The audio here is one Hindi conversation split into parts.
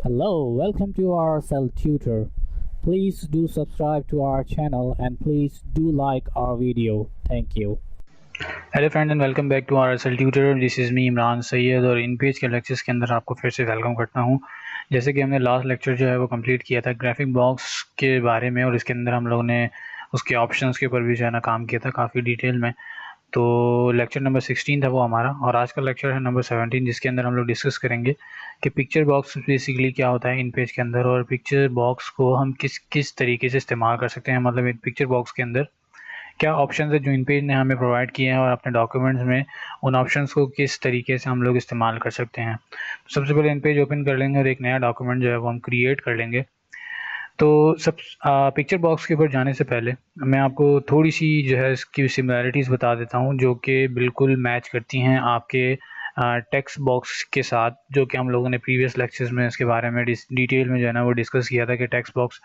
Hello, welcome to our Cell Tutor. Please do subscribe to our channel and please do like our video. Thank you. Hello friend and welcome back to our Asal tutor. This is me Imran Syed और इन पेज के लेक्चर्स के अंदर आपको फिर से वेलकम करता हूं। जैसे कि हमने लास्ट लेक्चर जो है वो कंप्लीट किया था ग्राफिक बॉक्स के बारे में और इसके अंदर हम लोगों ने उसके ऑप्शंस के ऊपर भी जो है ना काम किया था काफ़ी डिटेल में। तो लेक्चर नंबर 16 था वो हमारा, और आज का लेक्चर है नंबर 17 जिसके अंदर हम लोग डिस्कस करेंगे कि पिक्चर बॉक्स बेसिकली क्या होता है इन पेज के अंदर, और पिक्चर बॉक्स को हम किस किस तरीके से इस्तेमाल कर सकते हैं। मतलब इन पिक्चर बॉक्स के अंदर क्या ऑप्शंस है जो इन पेज ने हमें प्रोवाइड किए हैं और अपने डॉक्यूमेंट्स में उन ऑप्शंस को किस तरीके से हम लोग इस्तेमाल कर सकते हैं। तो सबसे पहले इन पेज ओपन कर लेंगे और एक नया डॉक्यूमेंट जो है वो हम क्रिएट कर लेंगे। तो पिक्चर बॉक्स के ऊपर जाने से पहले मैं आपको थोड़ी सी जो है इसकी सिमिलैरिटीज़ बता देता हूँ जो कि बिल्कुल मैच करती हैं आपके टेक्स्ट बॉक्स के साथ, जो कि हम लोगों ने प्रीवियस लेक्चर्स में इसके बारे में डिटेल में जो है ना वो डिस्कस किया था कि टेक्स्ट बॉक्स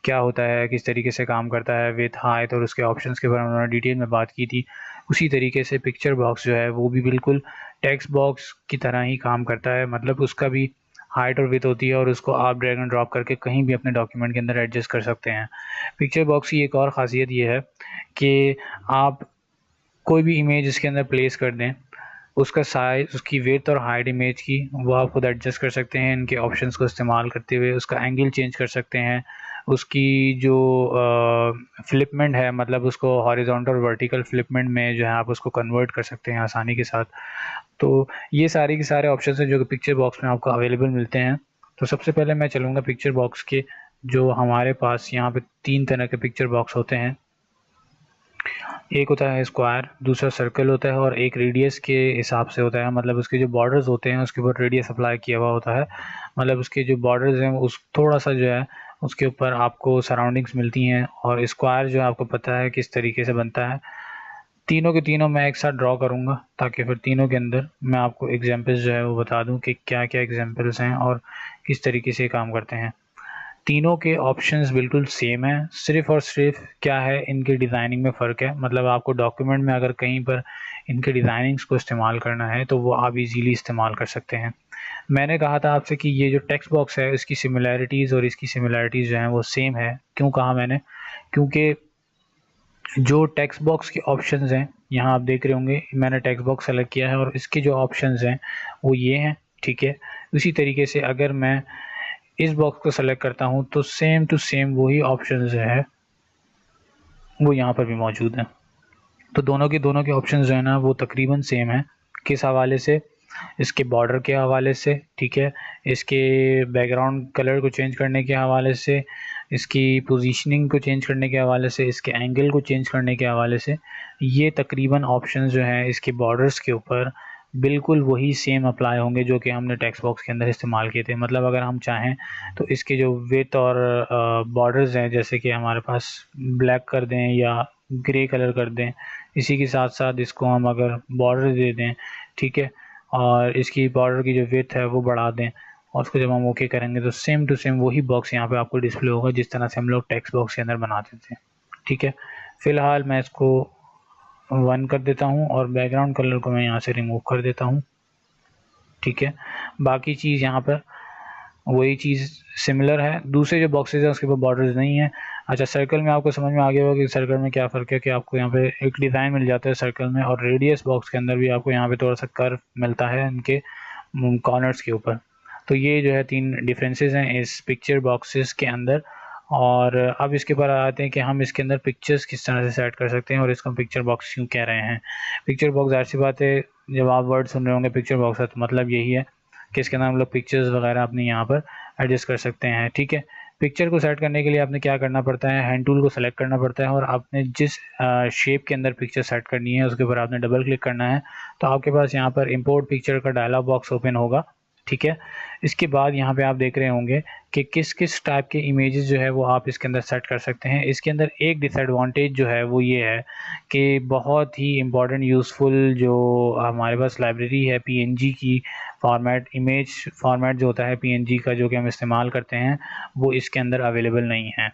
क्या होता है, किस तरीके से काम करता है, विथ हाइट और उसके ऑप्शंस के बारे में उन्होंने डिटेल में बात की थी। उसी तरीके से पिक्चर बॉक्स जो है वो भी बिल्कुल टेक्स्ट बॉक्स की तरह ही काम करता है। मतलब उसका भी हाइट और विथ होती है और उसको आप ड्रैग एंड ड्रॉप करके कहीं भी अपने डॉक्यूमेंट के अंदर एडजस्ट कर सकते हैं। पिक्चर बॉक्स की एक और ख़ासियत ये है कि आप कोई भी इमेज इसके अंदर प्लेस कर दें, उसका साइज, उसकी विड्थ और हाइट इमेज की वो आप खुद एडजस्ट कर सकते हैं इनके ऑप्शंस को इस्तेमाल करते हुए। उसका एंगल चेंज कर सकते हैं, उसकी जो फ्लिपमेंट है मतलब उसको हॉरिजॉन्टल और वर्टिकल फ्लिपमेंट में जो है आप उसको कन्वर्ट कर सकते हैं आसानी के साथ। तो ये सारे के सारे ऑप्शंस हैं जो कि पिक्चर बॉक्स में आपको अवेलेबल मिलते हैं। तो सबसे पहले मैं चलूँगा पिक्चर बॉक्स के, जो हमारे पास यहाँ पे 3 तरह के पिक्चर बॉक्स होते हैं। एक होता है स्क्वायर, दूसरा सर्कल होता है और एक रेडियस के हिसाब से होता है। मतलब उसके जो बॉर्डर्स होते हैं उसके ऊपर रेडियस अप्लाई किया हुआ होता है। मतलब उसके जो बॉर्डर्स हैं उस थोड़ा सा जो है उसके ऊपर आपको सराउंडिंग्स मिलती हैं। और स्क्वायर जो है आपको पता है किस तरीके से बनता है। तीनों के तीनों मैं एक साथ ड्रॉ करूँगा ताकि फिर तीनों के अंदर मैं आपको एग्जाम्पल्स जो है वो बता दूँ कि क्या क्या एग्जाम्पल्स हैं और किस तरीके से काम करते हैं। तीनों के ऑप्शंस बिल्कुल सेम है, सिर्फ़ और सिर्फ क्या है इनके डिज़ाइनिंग में फ़र्क है। मतलब आपको डॉक्यूमेंट में अगर कहीं पर इनके डिज़ाइनिंग्स को इस्तेमाल करना है तो वो आप इजीली इस्तेमाल कर सकते हैं। मैंने कहा था आपसे कि ये जो टेक्स्ट बॉक्स है इसकी सिमिलैरिटीज़ और इसकी सिमिलैरिटीज़ जो हैं वो सेम है। क्यों कहा मैंने? क्योंकि जो टेक्स्ट बॉक्स के ऑप्शंस हैं, यहाँ आप देख रहे होंगे मैंने टेक्स्ट बॉक्स सेलेक्ट किया है और इसके जो ऑप्शंस हैं वो ये हैं, ठीक है। उसी तरीके से अगर मैं इस बॉक्स को सेलेक्ट करता हूँ तो सेम टू सेम वही ऑप्शंस जो है वो यहाँ पर भी मौजूद हैं। तो दोनों के ऑप्शंस जो है ना वो तकरीबन सेम है। किस हवाले से? इसके बॉर्डर के हवाले से, ठीक है, इसके बैकग्राउंड कलर को चेंज करने के हवाले से, इसकी पोजीशनिंग को चेंज करने के हवाले से, इसके एंगल को चेंज करने के हवाले से। ये तकरीबन ऑप्शंस जो हैं इसके बॉर्डर्स के ऊपर बिल्कुल वही सेम अप्लाई होंगे जो कि हमने टेक्स्ट बॉक्स के अंदर इस्तेमाल किए थे। मतलब अगर हम चाहें तो इसके जो विड्थ और बॉर्डर्स हैं, जैसे कि हमारे पास ब्लैक कर दें या ग्रे कलर कर दें, इसी के साथ साथ इसको हम अगर बॉर्डर दे दें, ठीक है, और इसकी बॉर्डर की जो विड्थ है वो बढ़ा दें और उसको जब हम ओके करेंगे तो सेम टू सेम वही बॉक्स यहाँ पे आपको डिस्प्ले होगा जिस तरह से हम लोग टेक्स्ट बॉक्स के अंदर बनाते थे, ठीक है। फ़िलहाल मैं इसको 1 कर देता हूँ और बैकग्राउंड कलर को मैं यहाँ से रिमूव कर देता हूँ, ठीक है। बाकी चीज़ यहाँ पर वही चीज़ सिमिलर है। दूसरे जो बॉक्सेस हैं उसके ऊपर बॉर्डर्स नहीं है। अच्छा, सर्कल में आपको समझ में आ गया होगा कि सर्कल में क्या फ़र्क है, कि आपको यहाँ पे एक डिज़ाइन मिल जाता है सर्कल में, और रेडियस बॉक्स के अंदर भी आपको यहाँ पे थोड़ा सा कर्व मिलता है इनके कॉर्नर्स के ऊपर। तो ये जो है 3 डिफरेंसेस हैं इस पिक्चर बॉक्सेस के अंदर। और अब इसके ऊपर आते हैं कि हम इसके अंदर पिक्चर्स किस तरह से सेट कर सकते हैं और इसको हम पिक्चर बॉक्स क्यों कह रहे हैं। पिक्चर बॉक्स ज़ाहिर सी बात है, जब आप वर्ड सुन रहे होंगे पिक्चर बॉक्स है तो मतलब यही है कि इसके अंदर हम लोग पिक्चर्स वगैरह अपने यहाँ पर एडजस्ट कर सकते हैं, ठीक है। पिक्चर को सेट करने के लिए आपने क्या करना पड़ता है, हैंड टूल को सेलेक्ट करना पड़ता है और आपने जिस शेप के अंदर पिक्चर सेट करनी है उसके ऊपर आपने डबल क्लिक करना है। तो आपके पास यहाँ पर इंपोर्ट पिक्चर का डायलॉग बॉक्स ओपन होगा, ठीक है। इसके बाद यहाँ पे आप देख रहे होंगे कि किस किस टाइप के इमेजेस जो है वो आप इसके अंदर सेट कर सकते हैं। इसके अंदर एक डिसएडवांटेज जो है वो ये है कि बहुत ही इम्पॉर्टेंट यूज़फुल जो हमारे पास लाइब्रेरी है पीएनजी की फॉर्मेट, इमेज फॉर्मेट जो होता है पीएनजी का जो कि हम इस्तेमाल करते हैं, वो इसके अंदर अवेलेबल नहीं है।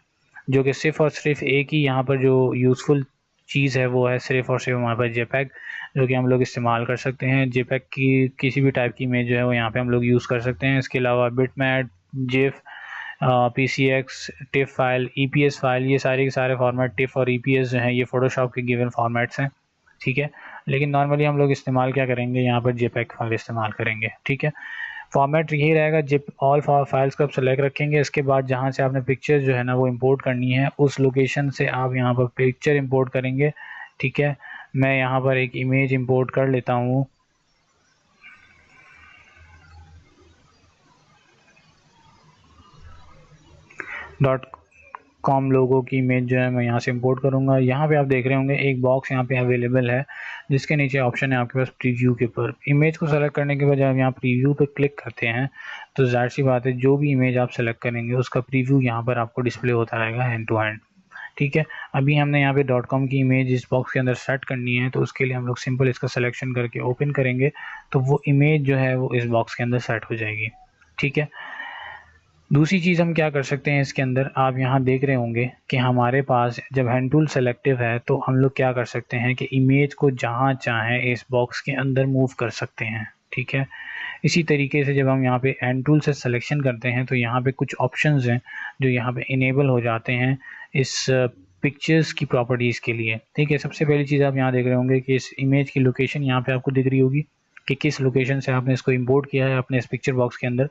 जो कि सिर्फ़ और सिर्फ एक ही यहाँ पर जो यूज़फुल चीज़ है वो है सिर्फ़ और सिर्फ हमारे पास जेपैग, जो कि हम लोग इस्तेमाल कर सकते हैं। जेपैग की किसी भी टाइप की इमेज जो है वो यहाँ पे हम लोग यूज़ कर सकते हैं। इसके अलावा bitmap, GIF, PCX, tiff file, EPS file, ये सारे के सारे फॉर्मेट टिफ और EPS जो हैं ये फ़ोटोशॉप के गिवन फॉर्मेट्स हैं, ठीक है। लेकिन नॉर्मली हम लोग इस्तेमाल क्या करेंगे, यहाँ पर JPEG फाइल इस्तेमाल करेंगे, ठीक है। फॉर्मेट यही रहेगा, जिप ऑल फाइल्स को आप सेलेक्ट रखेंगे। इसके बाद जहाँ से आपने पिक्चर जो है ना वो इंपोर्ट करनी है, उस लोकेशन से आप यहाँ पर पिक्चर इंपोर्ट करेंगे, ठीक है। मैं यहाँ पर एक इमेज इंपोर्ट कर लेता हूँ, .com लोगो की इमेज जो है मैं यहाँ से इंपोर्ट करूँगा। यहाँ पे आप देख रहे होंगे एक बॉक्स यहाँ पे अवेलेबल है जिसके नीचे ऑप्शन है आपके पास प्रीव्यू के ऊपर। इमेज को सेलेक्ट करने के बाद जब आप यहाँ प्रीव्यू पे क्लिक करते हैं तो जाहिर सी बात है जो भी इमेज आप सेलेक्ट करेंगे उसका प्रीव्यू यहाँ पर आपको डिस्प्ले होता रहेगा हैंड टू हैंड, ठीक है। अभी हमने यहाँ पे .com की इमेज इस बॉक्स के अंदर सेट करनी है, तो उसके लिए हम लोग सिंपल इसका सिलेक्शन करके ओपन करेंगे तो वो इमेज जो है वो इस बॉक्स के अंदर सेट हो जाएगी, ठीक है। दूसरी चीज़ हम क्या कर सकते हैं इसके अंदर, आप यहाँ देख रहे होंगे कि हमारे पास जब हैंड टूल सेलेक्टिव है तो हम लोग क्या कर सकते हैं कि इमेज को जहाँ चाहें इस बॉक्स के अंदर मूव कर सकते हैं, ठीक है। इसी तरीके से जब हम यहाँ पे हैंड टूल से सिलेक्शन करते हैं तो यहाँ पे कुछ ऑप्शंस हैं जो यहाँ पे इनेबल हो जाते हैं इस पिक्चर्स की प्रॉपर्टीज़ के लिए, ठीक है। सबसे पहली चीज़ आप यहाँ देख रहे होंगे कि इस इमेज की लोकेशन यहाँ पे आपको दिख रही होगी कि किस लोकेशन से आपने इसको इंपोर्ट किया है अपने इस पिक्चर बॉक्स के अंदर।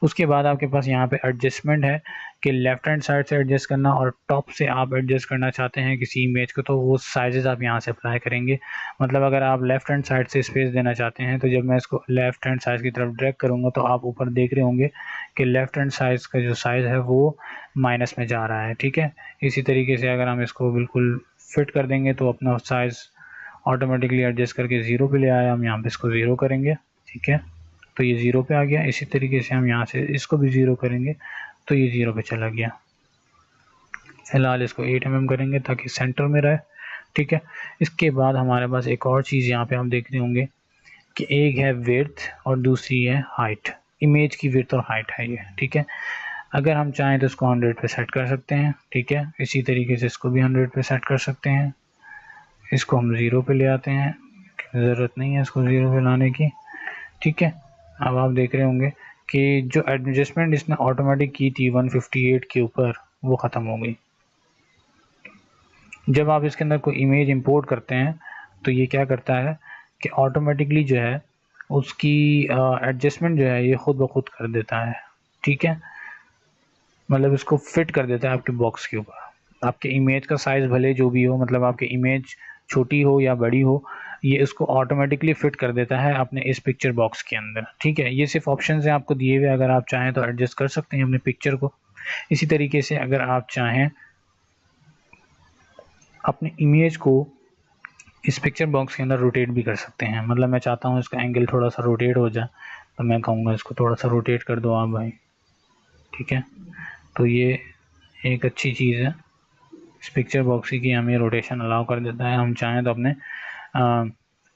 उसके बाद आपके पास यहाँ पे एडजस्टमेंट है कि लेफ़्ट हैंड साइड से एडजस्ट करना और टॉप से आप एडजस्ट करना चाहते हैं किसी इमेज को तो वो साइजेस आप यहाँ से अप्लाई करेंगे। मतलब अगर आप लेफ़्ट हैंड साइड से स्पेस देना चाहते हैं तो जब मैं इसको लेफ़्ट हैंड साइड की तरफ ड्रैग करूँगा तो आप ऊपर देख रहे होंगे कि लेफ़्ट हैंड साइड का जो साइज़ है वो माइनस में जा रहा है, ठीक है। इसी तरीके से अगर हम इसको बिल्कुल फिट कर देंगे तो अपना साइज़ ऑटोमेटिकली एडजस्ट करके 0 पे ले आया। हम यहाँ पे इसको 0 करेंगे, ठीक है, तो ये 0 पे आ गया। इसी तरीके से हम यहाँ से इसको भी 0 करेंगे तो ये 0 पे चला गया। फिलहाल इसको 8 mm करेंगे ताकि सेंटर में रहे, ठीक है। इसके बाद हमारे पास एक और चीज़ यहाँ पे हम देख रहे होंगे कि एक है विड्थ और दूसरी है हाइट। इमेज की विड्थ और हाइट है ये, ठीक है। अगर हम चाहें तो इसको 100 पे सेट कर सकते हैं, ठीक है। इसी तरीके से इसको भी 100 पे सेट कर सकते हैं। इसको हम 0 पे ले आते हैं, ज़रूरत नहीं है इसको 0 पे लाने की, ठीक है। अब आप देख रहे होंगे कि जो एडजस्टमेंट इसने ऑटोमेटिक की थी 158 के ऊपर वो ख़त्म हो गई। जब आप इसके अंदर कोई इमेज इंपोर्ट करते हैं तो ये क्या करता है कि ऑटोमेटिकली जो है उसकी एडजस्टमेंट जो है ये खुद ब खुद कर देता है, ठीक है। मतलब इसको फिट कर देता है आपके बॉक्स के ऊपर। आपके इमेज का साइज़ भले जो भी हो, मतलब आपकी इमेज छोटी हो या बड़ी हो, ये इसको ऑटोमेटिकली फिट कर देता है अपने इस पिक्चर बॉक्स के अंदर, ठीक है। ये सिर्फ ऑप्शंस हैं आपको दिए हुए, अगर आप चाहें तो एडजस्ट कर सकते हैं अपने पिक्चर को। इसी तरीके से अगर आप चाहें अपने इमेज को इस पिक्चर बॉक्स के अंदर रोटेट भी कर सकते हैं। मतलब मैं चाहता हूँ इसका एंगल थोड़ा सा रोटेट हो जाए तो मैं कहूँगा इसको थोड़ा सा रोटेट कर दो आप भाई, ठीक है। तो ये एक अच्छी चीज़ है इस पिक्चर बॉक्स की हमें रोटेशन अलाउ कर देता है। हम चाहें तो अपने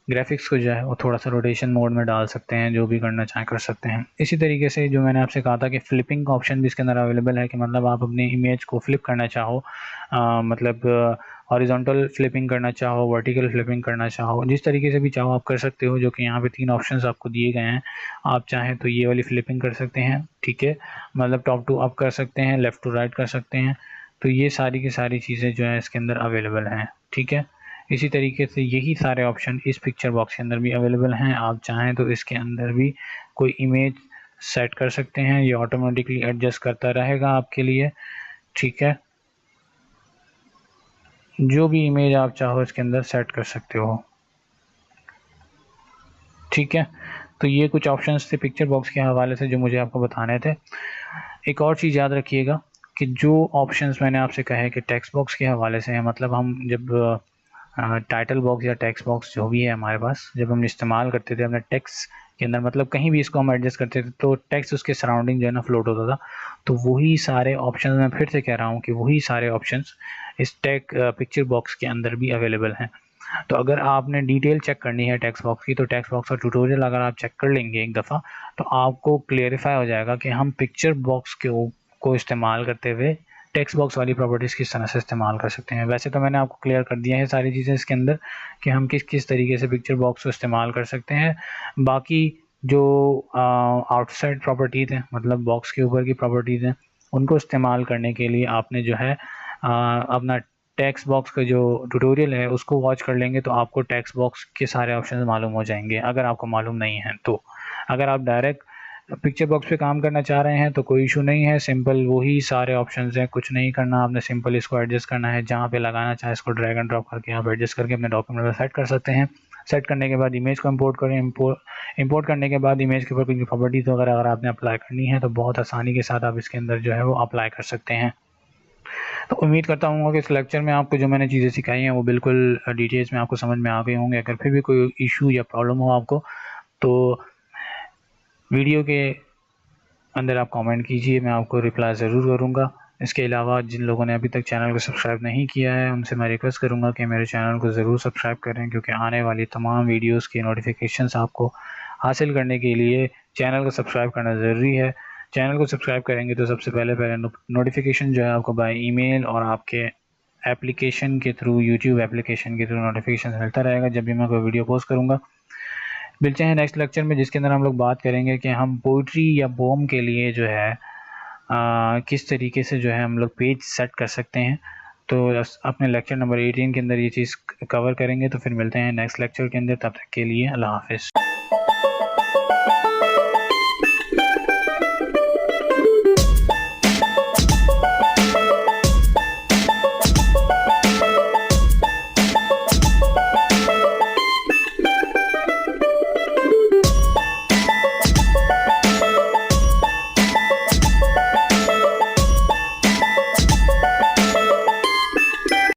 ग्राफिक्स को जो है वो थोड़ा सा रोटेशन मोड में डाल सकते हैं, जो भी करना चाहें कर सकते हैं। इसी तरीके से जो मैंने आपसे कहा था कि फ्लिपिंग का ऑप्शन भी इसके अंदर अवेलेबल है कि मतलब आप अपनी इमेज को फ्लिप करना चाहो, मतलब हॉरिजॉन्टल फ्लिपिंग करना चाहो, वर्टिकल फ्लिपिंग करना चाहो, जिस तरीके से भी चाहो आप कर सकते हो। जो कि यहाँ पे 3 ऑप्शंस आपको दिए गए हैं। आप चाहें तो ये वाली फ्लिपिंग कर सकते हैं, ठीक है, मतलब टॉप टू अप कर सकते हैं, लेफ़्ट टू राइट कर सकते हैं। तो ये सारी की सारी चीज़ें जो है इसके अंदर अवेलेबल हैं, ठीक है। इसी तरीके से यही सारे ऑप्शन इस पिक्चर बॉक्स के अंदर भी अवेलेबल हैं। आप चाहें तो इसके अंदर भी कोई इमेज सेट कर सकते हैं, ये ऑटोमेटिकली एडजस्ट करता रहेगा आपके लिए, ठीक है। जो भी इमेज आप चाहो इसके अंदर सेट कर सकते हो, ठीक है। तो ये कुछ ऑप्शंस थे पिक्चर बॉक्स के हवाले से जो मुझे आपको बताने थे। एक और चीज़ याद रखिएगा कि जो ऑप्शंस मैंने आपसे कहा है कि टेक्स्ट बॉक्स के हवाले से है, मतलब हम जब टाइटल बॉक्स या टेक्स्ट बॉक्स जो भी है हमारे पास, जब हम इस्तेमाल करते थे अपने टेक्स्ट के अंदर, मतलब कहीं भी इसको हम एडजस्ट करते थे तो टेक्स्ट उसके सराउंडिंग जो है ना फ्लोट होता था। तो वही सारे ऑप्शंस, मैं फिर से कह रहा हूँ कि वही सारे ऑप्शंस इस पिक्चर बॉक्स के अंदर भी अवेलेबल हैं। तो अगर आपने डिटेल चेक करनी है टेक्स्ट बॉक्स की, तो टेक्स्ट बॉक्स का ट्यूटोरियल अगर आप चेक कर लेंगे एक दफ़ा तो आपको क्लियरिफाई हो जाएगा कि हम पिक्चर बॉक्स को इस्तेमाल करते हुए टेक्स्ट बॉक्स वाली प्रॉपर्टीज़ किस तरह से इस्तेमाल कर सकते हैं। वैसे तो मैंने आपको क्लियर कर दिया है सारी चीज़ें इसके अंदर कि हम किस किस तरीके से पिक्चर बॉक्स को इस्तेमाल कर सकते हैं। बाकी जो आउटसाइड प्रॉपर्टीज़ हैं, मतलब बॉक्स के ऊपर की प्रॉपर्टीज़ हैं, उनको इस्तेमाल करने के लिए आपने जो है अपना टेक्स्ट बॉक्स का जो ट्यूटोरियल है उसको वॉच कर लेंगे तो आपको टेक्स्ट बॉक्स के सारे ऑप्शंस मालूम हो जाएंगे, अगर आपको मालूम नहीं है तो। अगर आप डायरेक्ट पिक्चर बॉक्स पे काम करना चाह रहे हैं तो कोई इशू नहीं है, सिंपल वही सारे ऑप्शंस हैं, कुछ नहीं करना आपने, सिंपल इसको एडजस्ट करना है, जहाँ पे लगाना चाहे इसको ड्रैग एंड ड्रॉप करके आप एडजस्ट करके अपने डॉक्यूमेंट में सेट कर सकते हैं। सेट करने के बाद इमेज को इंपोर्ट करें, इंपोर्ट करने के बाद इमेज के ऊपर कुछ प्रॉपर्टीज़ वगैरह अगर आपने अप्लाई करनी है तो बहुत आसानी के साथ आप इसके अंदर जो है वो अप्लाई कर सकते हैं। तो उम्मीद करता हूँ कि इस लेक्चर में आपको जो मैंने चीज़ें सिखाई हैं वो बिल्कुल डिटेल्स में आपको समझ में आ गए होंगे। अगर फिर भी कोई इशू या प्रॉब्लम हो आपको तो वीडियो के अंदर आप कमेंट कीजिए, मैं आपको रिप्लाई ज़रूर करूँगा। इसके अलावा जिन लोगों ने अभी तक चैनल को सब्सक्राइब नहीं किया है उनसे मैं रिक्वेस्ट करूँगा कि मेरे चैनल को ज़रूर सब्सक्राइब करें, क्योंकि आने वाली तमाम वीडियोस की नोटिफिकेशंस आपको हासिल करने के लिए चैनल को सब्सक्राइब करना ज़रूरी है। चैनल को सब्सक्राइब करेंगे तो सबसे पहले नोटिफिकेशन जो है आपको बाय ईमेल और आपके एप्लीकेशन के थ्रू, यूट्यूब एप्लीकेशन के थ्रू नोटिफिकेशन मिलता रहेगा जब भी मैं कोई वीडियो पोस्ट करूँगा। मिलते हैं नेक्स्ट लेक्चर में, जिसके अंदर हम लोग बात करेंगे कि हम पोइट्री या पोम के लिए जो है किस तरीके से जो है हम लोग पेज सेट कर सकते हैं। तो अपने लेक्चर नंबर 18 के अंदर ये चीज़ कवर करेंगे। तो फिर मिलते हैं नेक्स्ट लेक्चर के अंदर, तब तक के लिए अल्लाह हाफ़िज़।